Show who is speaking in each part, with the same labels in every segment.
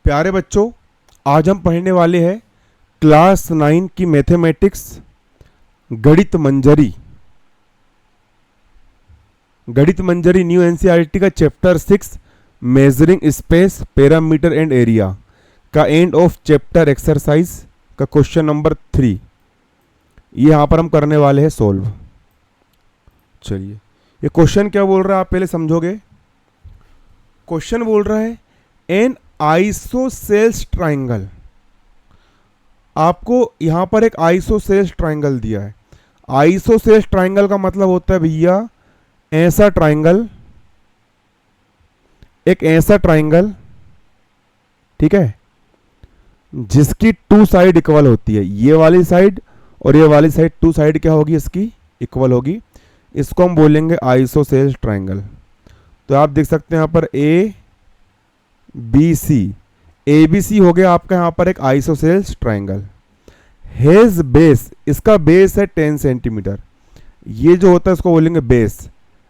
Speaker 1: प्यारे बच्चों, आज हम पढ़ने वाले हैं क्लास 9 की मैथमेटिक्स गणित मंजरी। गणित मंजरी न्यू एनसीईआरटी का chapter 6 measuring space parameter and area का एंड ऑफ चैप्टर एक्सरसाइज का क्वेश्चन नंबर 3 ये यहाँ पर हम करने वाले हैं सोल्व। चलिए, ये क्वेश्चन क्या बोल रहा है आप पहले समझोगे। क्वेश्चन बोल रहा है एन आइसोसेल्स ट्राइंगल। आपको यहां पर एक आइसोसेल्स ट्राइंगल दिया है। आइसोसेल्स ट्राइंगल का मतलब होता है भैया ऐसा ट्राइंगल, एक ऐसा ट्राइंगल, ठीक है, जिसकी टू साइड इक्वल होती है। ये वाली साइड और ये वाली साइड, टू साइड क्या होगी इसकी, इक्वल होगी। इसको हम बोलेंगे आइसोसेल्स ट्राइंगल। तो आप देख सकते हैं यहां पर ए बी सी, ए बी सी हो गया आपका यहां पर एक आइसोसेल्स ट्राइंगल। हेज बेस, इसका बेस है 10 सेंटीमीटर। ये जो होता है इसको बोलेंगे बेस।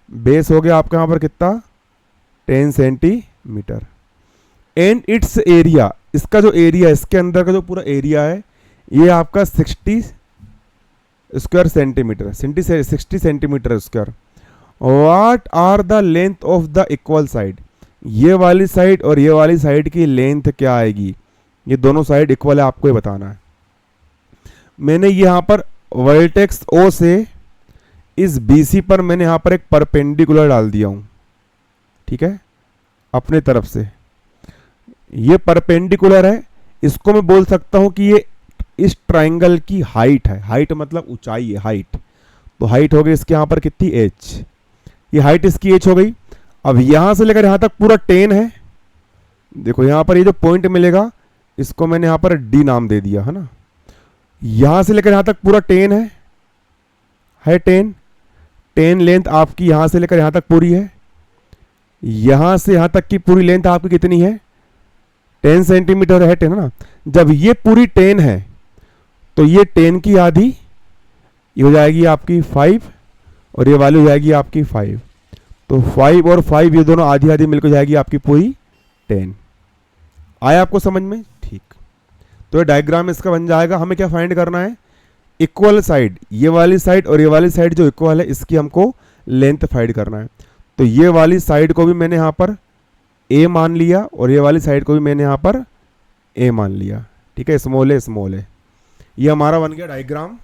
Speaker 1: बेस हो गया आपका यहां पर कितना, 10 सेंटीमीटर। एंड इट्स एरिया, इसका जो एरिया, इसके अंदर का जो पूरा एरिया है ये आपका 60 square centimetre, 60 centimetre square. What are the length of the equal side, ये वाली साइड और ये वाली साइड की लेंथ क्या आएगी। ये दोनों साइड इक्वल है, आपको ये बताना है। मैंने यहां पर वर्टेक्स ओ से इस बीसी पर मैंने यहां पर एक परपेंडिकुलर डाल दिया हूं, ठीक है, अपने तरफ से। ये परपेंडिकुलर है, इसको मैं बोल सकता हूं कि ये इस ट्राइंगल की हाइट है। हाइट मतलब ऊंचाई है, हाइट। तो हाइट हो गई इसके यहां पर कितनी, एच। ये हाइट इसकी एच हो गई। अब यहां से लेकर यहां तक पूरा 10 है। देखो यहां पर ये जो पॉइंट मिलेगा इसको मैंने यहां पर डी नाम दे दिया है ना। यहां से लेकर यहां तक पूरा 10 है 10 लेंथ आपकी यहां से लेकर यहां तक पूरी है। यहां से यहां तक की पूरी लेंथ आपकी कितनी है, 10 सेंटीमीटर है, 10 है ना। जब ये पूरी 10 है तो ये 10 की आधी ये हो जाएगी आपकी 5 और ये वाली हो जाएगी आपकी 5। तो 5 और 5 ये दोनों आधी आधी मिलकर जाएगी आपकी पूरी 10। आया आपको समझ में, ठीक। तो ये डायग्राम इसका बन जाएगा। हमें क्या फाइंड करना है, इक्वल साइड, ये वाली साइड और ये वाली साइड जो इक्वल है इसकी हमको लेंथ फाइंड करना है। तो ये वाली साइड को भी मैंने यहां पर ए मान लिया और ये वाली साइड को भी मैंने यहां पर ए मान लिया, ठीक है, स्मॉल है। ये हमारा बन गया डायग्राम,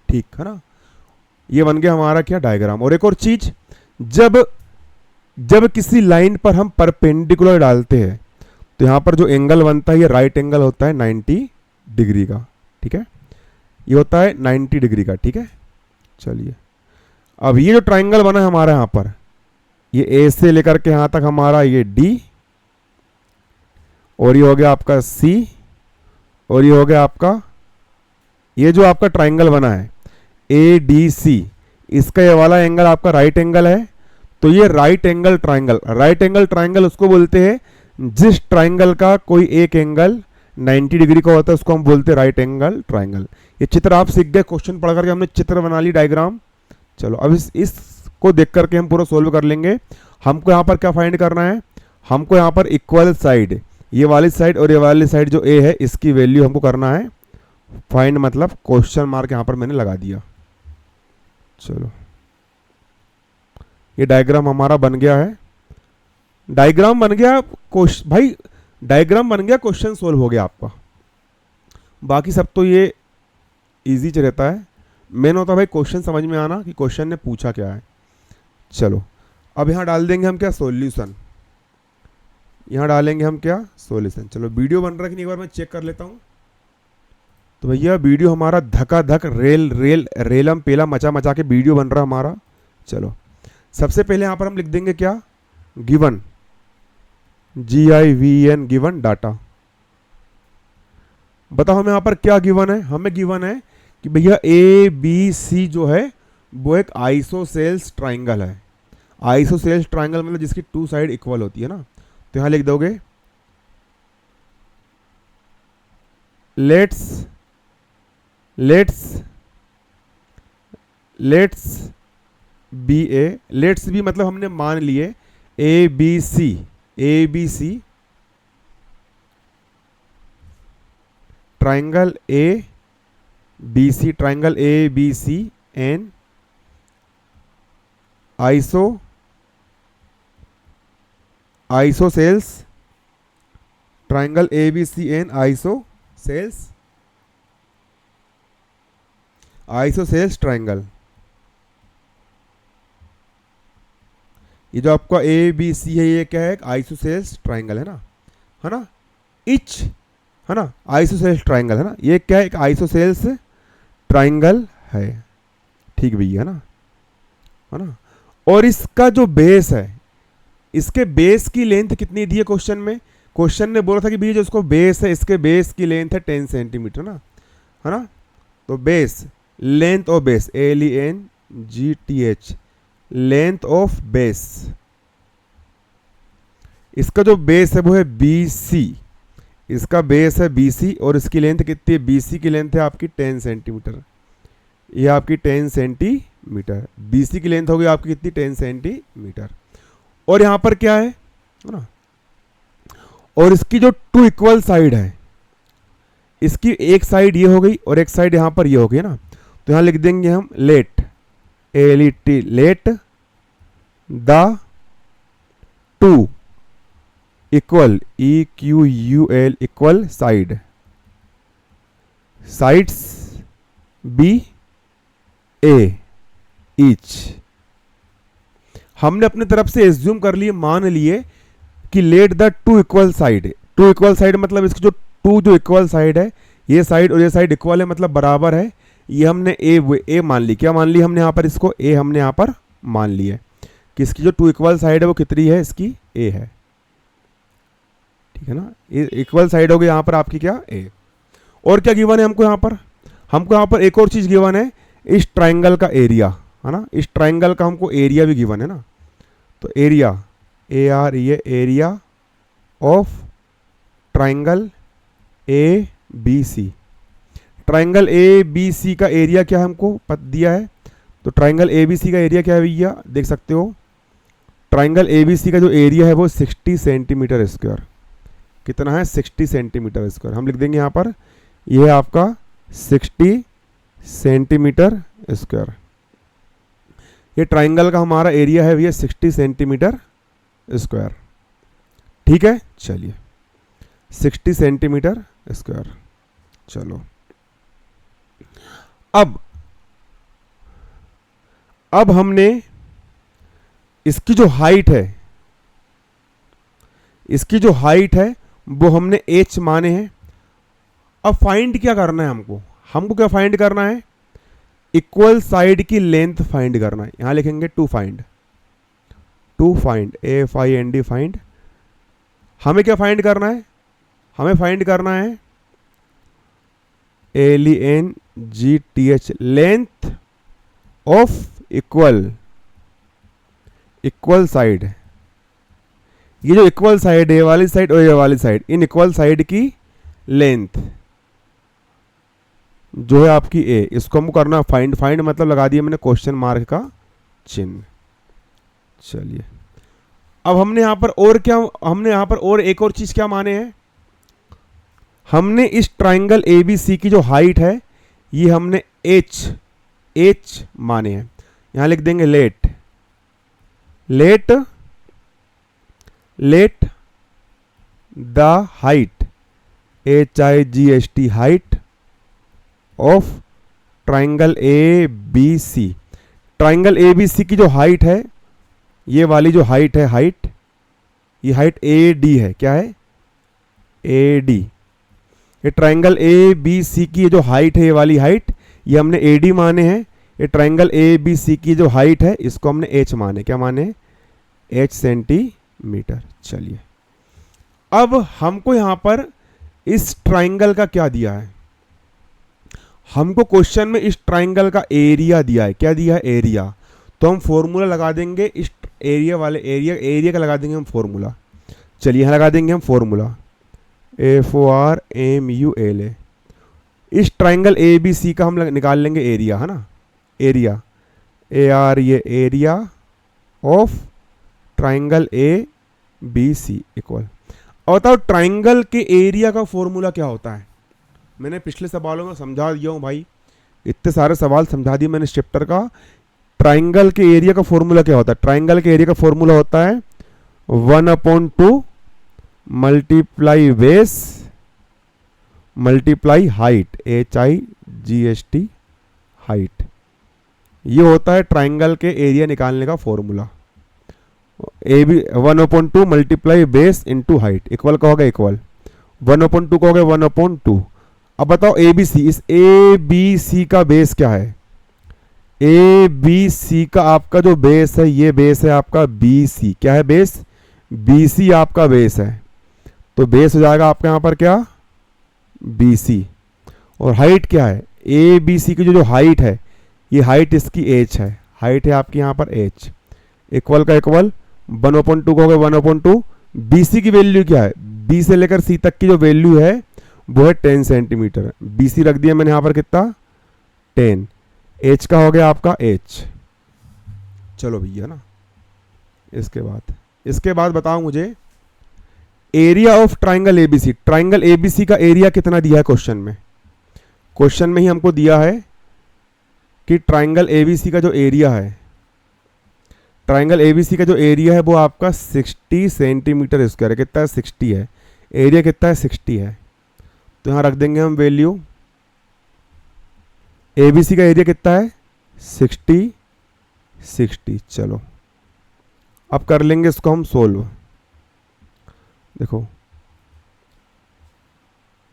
Speaker 1: ठीक है ना। ये बन गया हमारा क्या, डायग्राम। और एक और चीज, जब किसी लाइन पर हम परपेंडिकुलर डालते हैं तो यहां पर जो एंगल बनता है ये राइट एंगल होता है 90 डिग्री का, ठीक है, ये होता है 90 डिग्री का, ठीक है। चलिए, अब ये जो ट्राइंगल बना है हमारा यहां पर, ये ए से लेकर के यहां तक हमारा ये डी, और ये हो गया आपका सी, और ये हो गया आपका, ये जो आपका ट्राइंगल बना है ए डी सी, इसका ये वाला एंगल आपका राइट एंगल है। तो ये राइट एंगल ट्राइंगल उसको बोलते हैं जिस ट्राइंगल का कोई एक एंगल 90 डिग्री का होता है, उसको हम बोलते हैं राइट एंगल ट्राइंगल। ये चित्र आप सीख गए, क्वेश्चन पढ़ करके हमने चित्र बना ली, डायग्राम। चलो अब इसको देख करके हम पूरा सोल्व कर लेंगे। हमको यहाँ पर क्या फाइंड करना है, हमको यहाँ पर इक्वल साइड, ये वाली साइड और ये वाली साइड जो ए है इसकी वैल्यू हमको करना है फाइंड, मतलब क्वेश्चन मार्क यहाँ पर मैंने लगा दिया। चलो, ये डायग्राम हमारा बन गया है। डायग्राम बन गया भाई, डायग्राम बन गया, क्वेश्चन सोल्व हो गया आपका। बाकी सब तो ये इजी रहता है, मेन होता है भाई क्वेश्चन समझ में आना कि क्वेश्चन ने पूछा क्या है। चलो, अब यहां डाल देंगे हम क्या, सॉल्यूशन। यहां डालेंगे हम क्या, सॉल्यूशन। चलो, वीडियो बन रहा है कि नहीं, एक बार मैं चेक कर लेता हूं। तो भैया वीडियो हमारा धका धक रेलम पेला मचा मचा के वीडियो बन रहा है हमारा। चलो, सबसे पहले यहां पर हम लिख देंगे क्या, गिवन, GIVN, गिवन डाटा। बताओ हमें यहां पर क्या गिवन है। हमें गिवन है कि भैया ए बी सी जो है वो एक आइसोसेल्स ट्राइंगल है। आइसोसेल्स ट्राइंगल मतलब जिसकी टू साइड इक्वल होती है ना। तो यहां लिख दोगे let's be A, let's be मतलब हमने मान लिए A B C triangle A B C, triangle A B C an isosceles, triangle A B C an isosceles triangle. ये जो आपका ए बी सी है ये क्या है, आइसोसेल्स ट्राइंगल है ना, इच है ना, आइसोसेल्स ट्राइंगल है ना, ये क्या है, एक आइसोसेल्स ट्राइंगल है। ठीक भैया है ना। और इसका जो बेस है, इसके बेस की लेंथ कितनी दी है क्वेश्चन में? क्वेश्चन ने बोला था कि भैया जो इसको बेस है, इसके बेस की लेंथ है 10 सेंटीमीटर ना, है ना। तो base, length of base, LENGTH, length of base, इसका जो बेस है वो है BC, इसका बेस है BC और इसकी लेंथ कितनी है? BC की लेंथ है आपकी 10 सेंटीमीटर, ये आपकी 10 सेंटीमीटर, BC की लेंथ होगी आपकी कितनी? 10 सेंटीमीटर। और यहाँ पर क्या है ना, और इसकी जो टू इक्वल साइड है, इसकी एक साइड ये हो गई और एक साइड यहाँ पर ये हो गई ना, तो यहाँ लिख देंगे हम let, LET, let the two equal, EQUL, equal side, sides be a each. हमने अपनी तरफ से एज्यूम कर लिए, मान लिए कि let the two equal side, two equal side मतलब इसकी जो टू जो इक्वल साइड है, ये साइड और ये साइड इक्वल है मतलब बराबर है, ये हमने ए मान ली। क्या मान ली हमने यहाँ पर? इसको ए हमने यहाँ पर मान लिया कि इसकी जो टू इक्वल साइड है वो कितनी है? इसकी ए है, ठीक है ना। इक्वल साइड होगी यहाँ पर आपकी क्या? ए। और क्या गिवन है हमको यहाँ पर? हमको यहाँ पर एक और चीज गिवन है, इस ट्राइंगल का एरिया है ना, इस ट्राइंगल का हमको एरिया भी गिवन है ना। तो एरिया, AR, ये area of triangle ABC, triangle ABC का एरिया क्या है हमको पता दिया है। तो ट्राइंगल ABC का एरिया क्या है भैया? देख सकते हो, ट्राइंगल ABC का जो एरिया है वो 60 सेंटीमीटर स्क्वायर। कितना है? 60 सेंटीमीटर स्क्वायर। हम लिख देंगे यहाँ पर, यह है आपका 60 सेंटीमीटर स्क्वायर। ये ट्राइंगल का हमारा एरिया है भैया 60 सेंटीमीटर स्क्वायर, ठीक है। चलिए 60 सेंटीमीटर स्क्वायर। चलो अब हमने इसकी जो हाइट है, इसकी जो हाइट है वो हमने h माने हैं। अब फाइंड क्या करना है हमको? हमको क्या फाइंड करना है? इक्वल साइड की लेंथ फाइंड करना है। यहां लिखेंगे टू फाइंड, AFIND, फाइंड। हमें क्या फाइंड करना है? हमें फाइंड करना है LENGTH, length of equal side. ये जो इक्वल साइड है, ये वाली साइड और ये वाली साइड, इन इक्वल साइड की लेंथ जो है आपकी ए, इसको हमको करना फाइंड। फाइंड मतलब लगा दिया मैंने क्वेश्चन मार्क का चिन्ह। चलिए अब हमने यहां पर और क्या, हमने यहां पर और एक और चीज क्या माने हैं? हमने इस ट्राइंगल ABC की जो हाइट है ये हमने h माने हैं। यहां लिख देंगे let the height, HIGHT, height of triangle ABC। Triangle ABC की जो हाइट है, ये वाली जो हाइट है, ये हाइट AD है। क्या है? AD। ये ट्राइंगल ABC की जो हाइट है, ये वाली हाइट, ये हमने AD माने हैं। ये ट्राइंगल ABC की जो हाइट है इसको हमने h माने। क्या माने? h centimetre. चलिए अब हमको यहां पर इस ट्राइंगल का क्या दिया है? हमको क्वेश्चन में इस ट्राइंगल का एरिया दिया है। क्या दिया है? एरिया। तो हम फॉर्मूला लगा देंगे इस एरिया वाले, एरिया का लगा देंगे हम फॉर्मूला। चलिए यहां लगा देंगे हम फॉर्मूला, FORMULA। इस ट्राइंगल ABC का हम निकाल लेंगे एरिया, है ना। एरिया AR, ये area of triangle ABC equal. और बताओ ट्राइंगल के एरिया का फॉर्मूला क्या होता है? मैंने पिछले सवालों में समझा दिया हूँ भाई, इतने सारे सवाल समझा दिए मैंने इस चैप्टर का। ट्राइंगल के एरिया का फॉर्मूला क्या होता है? ट्राइंगल के एरिया का फॉर्मूला होता है 1/2 multiply base multiply height, HIGHT height. ये होता है ट्राइंगल के एरिया निकालने का formula. A B 1/2 multiply base into height equal का होगा इक्वल 1/2 का होगा 1/2। अब बताओ ए बी सी, इस ए बी सी का बेस क्या है? ए बी सी का आपका जो बेस है, ये बेस है आपका बी सी। क्या है बेस? बी सी आपका बेस है, तो बेस हो जाएगा आपका यहाँ पर क्या? B C. और हाइट क्या है? ए बी सी की जो हाइट है, ये हाइट इसकी एच है, हाइट है आपकी यहाँ पर एच। इक्वल का इक्वल 1/2 का होगा 1/2। बी सी की वैल्यू क्या है? बी से लेकर सी तक की जो वैल्यू है वो है 10 सेंटीमीटर। बी सी रख दिया मैंने यहाँ पर कितना? 10। एच का हो गया आपका एच। चलो भैया ना, इसके बाद बताओ मुझे area of triangle ABC. Triangle ABC का एरिया कितना दिया है क्वेश्चन में? क्वेश्चन में ही हमको दिया है कि ट्राइंगल एबीसी का जो एरिया है, ट्राइंगल एबीसी का जो एरिया है वो आपका 60 सेंटीमीटर स्क्वायर है। कितना है? 60 है। एरिया कितना है? 60 है। तो यहाँ रख देंगे हम वैल्यू। एबीसी का एरिया कितना है? 60। चलो अब कर लेंगे इसको हम सोल्व। देखो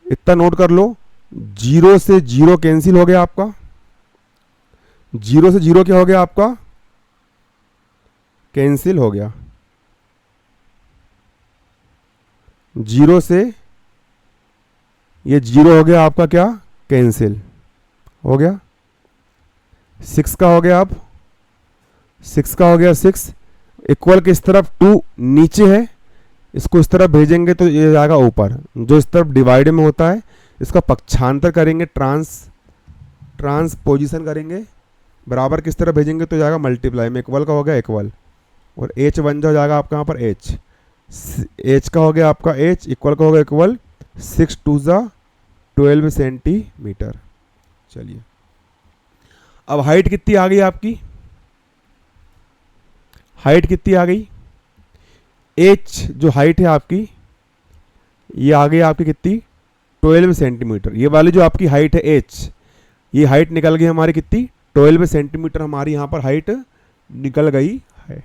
Speaker 1: इतना नोट कर लो, 0 से 0 कैंसिल हो गया आपका। 0 से 0 क्या हो गया आपका? कैंसिल हो गया। 0 से ये 0 हो गया आपका क्या? कैंसिल हो गया। 6 का हो गया। अब 6 का हो गया 6। इक्वल किस तरफ? 2 नीचे है, इसको इस तरफ भेजेंगे तो ये जाएगा ऊपर। जो इस तरफ डिवाइड में होता है इसका पक्षांतर करेंगे, ट्रांसपोजिशन करेंगे। बराबर किस तरफ भेजेंगे तो जाएगा मल्टीप्लाई में। इक्वल का हो गया इक्वल, और एच बन जाएगा आपका यहाँ पर एच। एच का हो गया आपका एच, इक्वल का हो गया इक्वल 6 2 12 सेंटीमीटर। चलिए अब हाइट कितनी आ गई आपकी? हाइट कितनी आ गई? एच जो हाइट है आपकी, ये आ गई आपकी कितनी? 12 सेंटीमीटर। ये वाली जो आपकी हाइट है एच, ये हाइट निकल गई हमारी कितनी? 12 सेंटीमीटर हमारी यहाँ पर हाइट निकल गई है।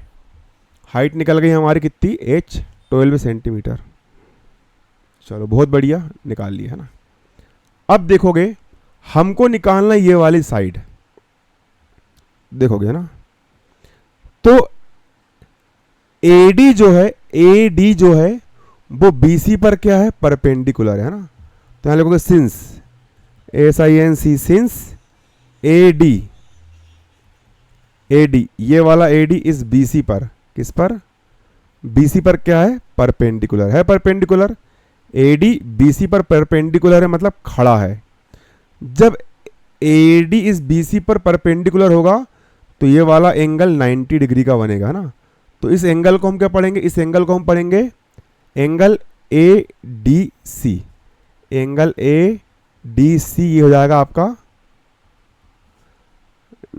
Speaker 1: हाइट निकल गई हमारी कितनी? H 12 centimetre. चलो बहुत बढ़िया, निकाल लिया है ना। अब देखोगे हमको निकालना ये वाली साइड, देखोगे ना, तो AD जो है वो BC पर क्या है? परपेंडिकुलर है ना। तो यहां लिखोगे सिंस, SINC सिंस AD ये वाला AD इस BC पर, किस पर? BC पर क्या है? परपेंडिकुलर है। परपेंडिकुलर AD BC पर परपेंडिकुलर है, मतलब खड़ा है। जब AD इस BC पर परपेंडिकुलर होगा तो ये वाला एंगल 90 डिग्री का बनेगा ना। तो इस एंगल को हम क्या पढ़ेंगे? इस एंगल को हम पढ़ेंगे एंगल ADC। एंगल ADC ये हो जाएगा आपका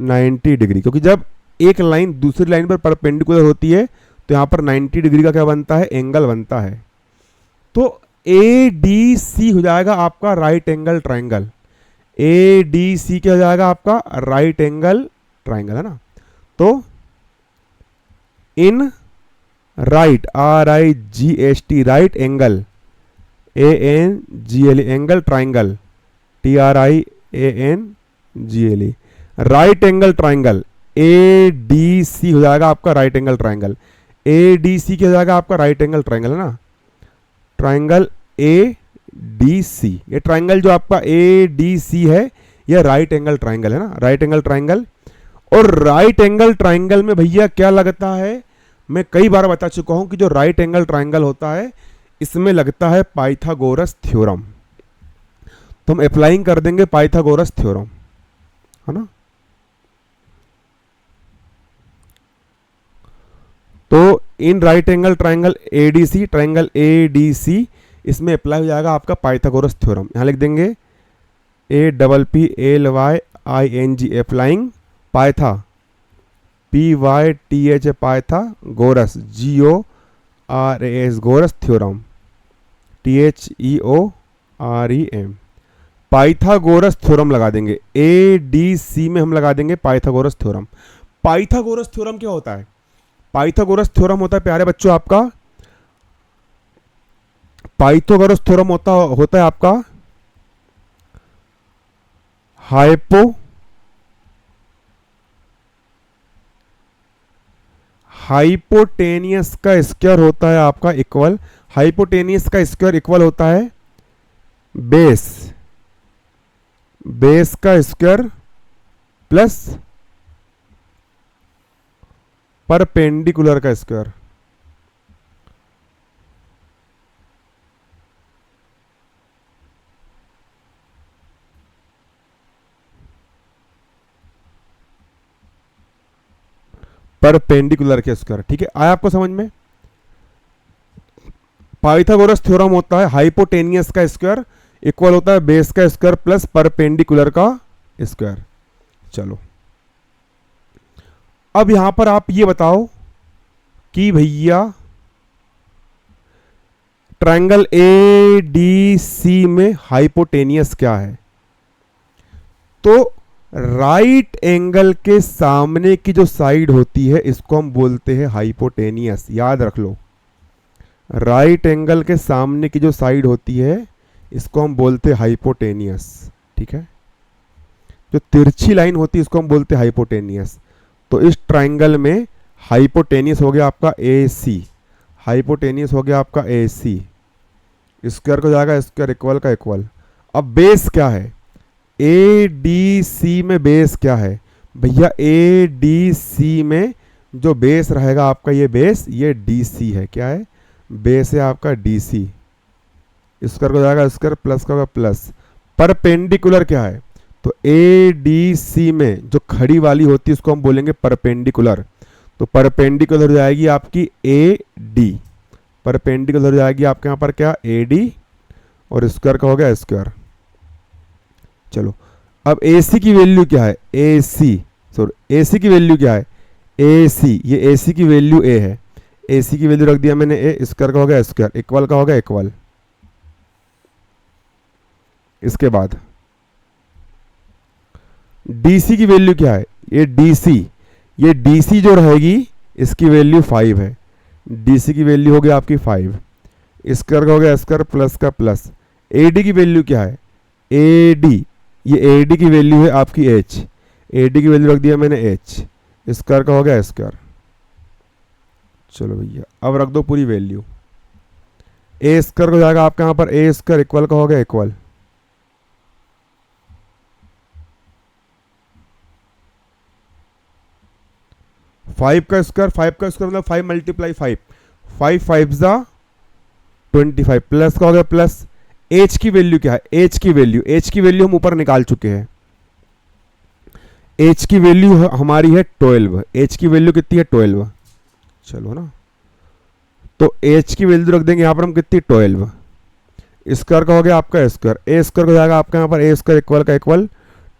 Speaker 1: 90 डिग्री, क्योंकि जब एक लाइन दूसरी लाइन पर परपेंडिकुलर होती है तो यहां पर 90 डिग्री का क्या बनता है? एंगल बनता है। तो ADC हो जाएगा आपका राइट एंगल ट्राइंगल। ADC क्या हो जाएगा आपका? राइट एंगल ट्राइंगल है ना। तो in right RIGHT right angle ANGLE angle triangle TRIANGLE right angle triangle ADC हो जाएगा आपका राइट एंगल ट्राइंगल। ADC क्या हो जाएगा आपका? राइट एंगल ट्राइंगल है ना। ट्राइंगल ADC, ये ट्राइंगल जो आपका ADC है यह राइट एंगल ट्राइंगल है ना। राइट एंगल ट्राइंगल, और राइट एंगल ट्राइंगल में भैया क्या लगता है? मैं कई बार बता चुका हूं कि जो राइट एंगल ट्राइंगल होता है इसमें लगता है पाइथागोरस थ्योरम। तो हम अप्लाइंग कर देंगे पाइथागोरस थ्योरम, है ना। तो in right angle triangle ADC, triangle ADC, इसमें अप्लाई हो जाएगा आपका पाइथागोरस थ्योरम। यहां लिख देंगे APPLYING फ्लाइंग, पाइथा PYTH पाइथा गोरस GORAS गोरस थ्योरम THEOREM, पाइथागोरस थ्योरम लगा देंगे। ADC में हम लगा देंगे पाइथागोरस थ्योरम। पाइथागोरस थ्योरम क्या होता है? पाइथागोरस थ्योरम होता है प्यारे बच्चों आपका, पाइथागोरस थ्योरम होता है आपका हाइपोटेनियस का स्क्वायर होता है आपका इक्वल, हाइपोटेनियस का स्क्वायर इक्वल होता है बेस का स्क्वायर प्लस परपेंडिकुलर का स्क्वायर। परपेंडिकुलर के स्क्वायर, ठीक है, आया आपको समझ में? पाइथागोरस थ्योरम होता है हाइपोटेनियस का स्क्वायर इक्वल होता है बेस का स्क्वायर प्लस परपेंडिकुलर का स्क्वायर। चलो अब यहां पर आप ये बताओ कि भैया ट्रायंगल ADC में हाइपोटेनियस क्या है? तो राइट एंगल के सामने की जो साइड होती है इसको हम बोलते हैं हाइपोटेनियस, याद रख लो। राइट एंगल के सामने की जो साइड होती है इसको हम बोलते हैं हाइपोटेनियस, ठीक है। जो तिरछी लाइन होती है इसको हम बोलते हैं हाइपोटेनियस। तो इस ट्रायंगल में हाइपोटेनियस हो गया आपका AC, हाइपोटेनियस हो गया आपका AC, स्क्वायर को जाएगा स्क्वायर, इक्वल का इक्वल। अब बेस क्या है? ADC में बेस क्या है भैया? ADC में जो बेस रहेगा आपका, ये बेस, ये DC है, क्या है? बेस है आपका DC, स्क्वायर को जाएगा स्क्वायर, प्लस का होगा प्लस। परपेंडिकुलर क्या है? तो ADC में जो खड़ी वाली होती है इसको हम बोलेंगे परपेंडिकुलर। तो परपेंडिकुलर हो जाएगी आपकी AD, परपेंडिकुलर हो जाएगी आपके यहाँ पर क्या? AD, और स्क्वायर का हो गया स्क्वायर। चलो अब AC की वैल्यू क्या है? AC की वैल्यू क्या है? AC, ये AC की वैल्यू A है, AC की वैल्यू रख दिया मैंने A, स्क्वायर का हो गया स्क्वायर, इक्वल का हो गया इक्वल। इसके बाद DC की वैल्यू क्या है? ये DC जो रहेगी इसकी वैल्यू 5 है, DC की वैल्यू हो गया आपकी 5, स्क्वायर का हो गया स्क्वायर, प्लस का प्लस। AD की वैल्यू क्या है? AD, ये AD की वैल्यू है आपकी H, AD की वैल्यू रख दिया मैंने H, स्क्वायर का हो गया स्क्वायर। चलो भैया अब रख दो पूरी वैल्यू, A स्क्वायर को जाएगा आपके यहाँ पर A स्क्वायर, इक्वल का हो गया इक्वल। फाइव का स्क्वायर मतलब 5 मल्टीप्लाई 5, 5 5 जा 25, प्लस का हो गया प्लस। H की वैल्यू क्या है? H की वैल्यू हम ऊपर निकाल चुके हैं, H की वैल्यू हमारी है 12, H की वैल्यू कितनी है? 12। चलो ना, तो H की वैल्यू रख देंगे यहाँ पर हम कितनी? 12, स्क्वायर का हो गया आपका स्क्वायर, A स्क्वायर को जाएगा आपका यहाँ पर A स्क्वायर, इक्वल का इक्वल।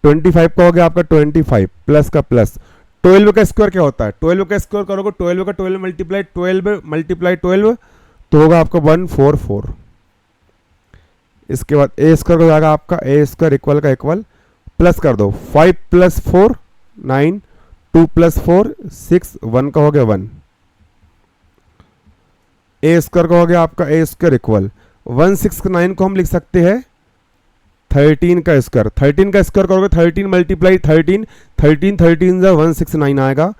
Speaker 1: 25 का हो गया आपका 25, प्लस का प्लस। 12 का स्क्वायर क्या होता है? 12 का स्क्वायर करोगे 12 का 12 मल्टीप्लाई 12 तो होगा आपका 144। इसके बाद A स्क्वायर को जाएगा आपका A स्क्वायर, इक्वल का इक्वल, प्लस कर दो 5 + 4 9, 2 + 4 6, 1 का हो गया 1। A स्क्वायर का हो गया आपका A स्क्वायर इक्वल 169 को हम लिख सकते हैं 13 का स्क्वायर। 13 का स्क्वायर करोगे 13 मल्टीप्लाई 13, 13 जा 169 आएगा,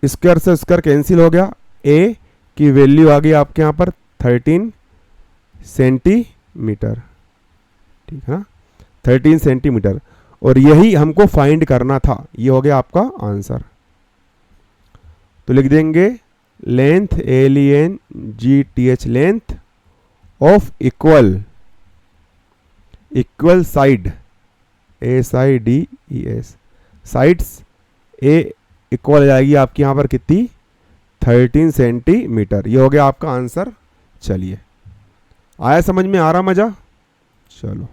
Speaker 1: स्क्वायर से स्क्वायर कैंसिल हो गया। A की वैल्यू आ गई आपके यहाँ पर 13 सेंटीमीटर, ठीक है ना, 13 सेंटीमीटर। और यही हमको फाइंड करना था, ये हो गया आपका आंसर। तो लिख देंगे length LENGTH, length of equal side SIDES, sides A equal जाएगी आपकी यहाँ पर कितनी? 13 सेंटीमीटर। ये हो गया आपका आंसर। चलिए आया समझ में, आ रहा मजा? चलो।